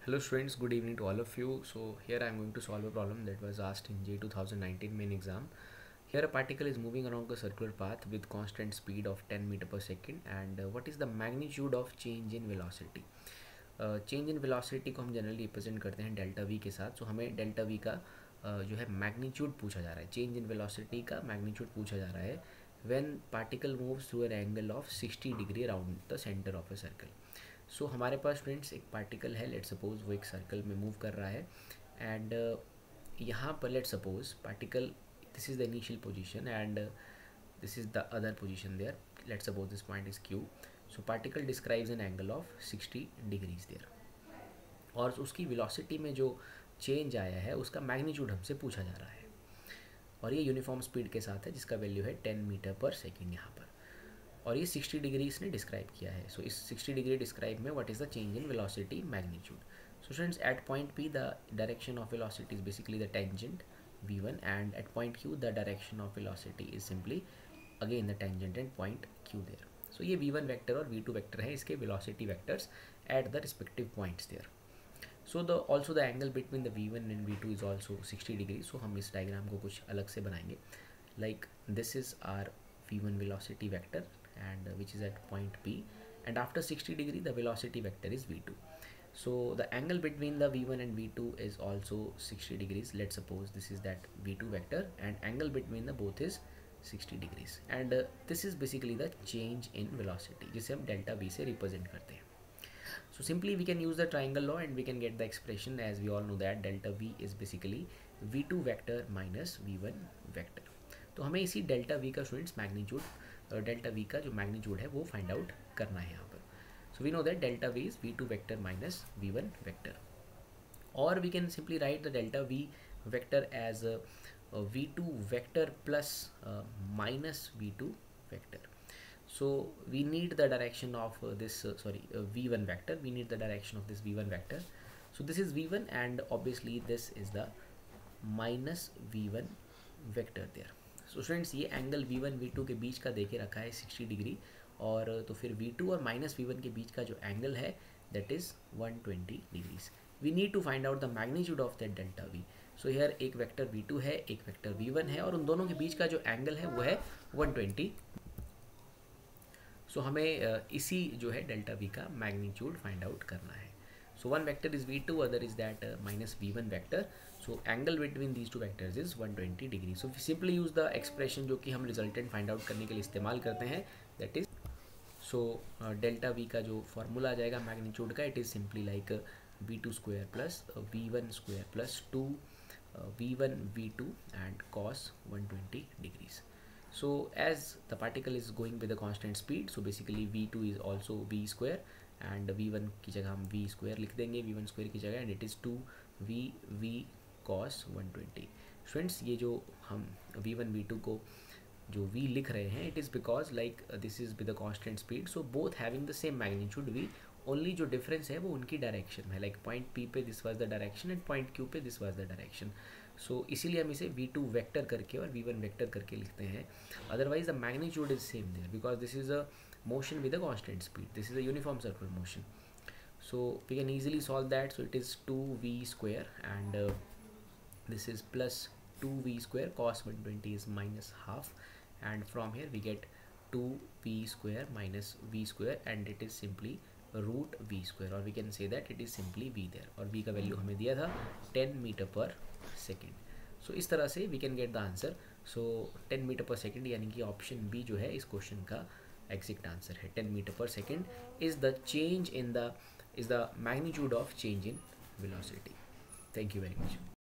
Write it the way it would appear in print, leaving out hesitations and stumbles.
Hello students, good evening to all of you. So here I am going to solve a problem that was asked in J 2019 main exam. Here a particle is moving along a circular path with constant speed of 10 meter per second and what is the magnitude of change in velocity? Change in velocity को हम generally represent करते हैं delta we के साथ. सो हमें delta we का जो है मैग्नीट्यूड पूछा जा रहा है. चेंज इन वेलोसिटी का मैग्नीट्यूड पूछा जा रहा है when particle moves through an angle of 60 degree around the centre of a circle. So हमारे पास स्टूडेंट्स एक पार्टिकल है, लेट सपोज वो एक सर्कल में मूव कर रहा है एंड यहाँ पर let suppose particle, this is the initial position and this is the other position there. Let's suppose this point is q. So particle describes an angle of 60 degrees there. और उसकी velocity में जो change आया है उसका magnitude हमसे पूछा जा रहा है और ये यूनिफॉर्म स्पीड के साथ है जिसका वैल्यू है 10 मीटर पर सेकेंड यहाँ पर, और ये 60 डिग्री इसने डिस्क्राइब किया है. सो इस 60 डिग्री डिस्क्राइब में what is the change in velocity magnitude. So students, at point P the direction of velocity is basically the tangent v1 and at point q the direction of velocity is simply again the tangent and point q there. So ये v1 vector और v2 vector है, इसके velocity vectors at the respective points there. So the also the angle between the v1 and v2 is also 60 degree. So हम इस diagram को कुछ अलग से बनाएंगे. Like this is our v1 velocity vector and which is at point p, and after 60 degree the velocity vector is v2. So the angle between the v1 and v2 is also 60 degrees. Let's suppose this is that v2 vector and angle between the both is 60 degrees and this is basically the change in velocity जिसे हम delta v से represent करते हैं. So simply we can use the triangle law and we can get the expression as we all know that delta v is basically v2 vector minus v1 vector. तो हमें इसी delta v का students magnitude, delta v का जो magnitude है वो find out करना है यहाँ पर. So we know that delta v is v2 vector minus v1 vector, or we can simply write the delta v vector as v2 vector plus minus v2 vector. So we need the direction of this v1 vector. We need the direction of this v1 vector. So this is v1 and obviously this is the minus v1 vector there. So students, ये angle v1 v2 के बीच का देके रखा है 60 degree, और तो फिर v2 और माइनस v1 के बीच का जो एंगल है that is 120 degrees. We need to find out the magnitude of that delta v. So here एक वेक्टर v2 है, एक वेक्टर v1 है, और उन दोनों के बीच का जो एंगल है वो है 120. सो हमें इसी जो है डेल्टा v का मैग्नीट्यूड फाइंड आउट करना है. So one vector is v2, other is that minus v1 vector. So angle between these two vectors is 120 degree. So we simply use the expression जो कि हम resultant find out करने के लिए इस्तेमाल करते हैं, that is so delta v का जो फॉर्मूला आ जाएगा मैग्नीट्यूड का, it is simply like v2 square plus v1 square plus 2 v1 v2 and cos 120 degrees. So as the particle is going with a constant speed, so basically v2 is also v square and v1 की जगह हम v square लिख देंगे, v1 square की जगह, and it is 2v cos 120. Students, ये जो हम v1 v2 को जो v लिख रहे हैं, it is because like this is with the constant speed, so both having the same magnitude v, only जो डिफरेंस है वो उनकी डायरेक्शन है. लाइक पॉइंट p पे this was the direction and point q पे दिस वाज द डायरेक्शन. सो इसीलिए हम इसे v2 वेक्टर करके और v1 वेक्टर करके लिखते हैं. Otherwise the magnitude is same there because this is a motion with a constant speed. This is a uniform circular motion. So we can easily solve that. So it is 2v square and this is plus 2v square, cos 120 is minus half, and from here we get 2v square minus v square and it is simply root v square, or we can say that it is simply v there, और v का value हमें दिया था 10 metre per second. सो इस तरह से we can get the answer. So 10 metre per second यानी कि ऑप्शन बी जो है इस क्वेश्चन का एग्जैक्ट आंसर है. 10 metre per second is the change in the magnitude of change in velocity. Thank you very much.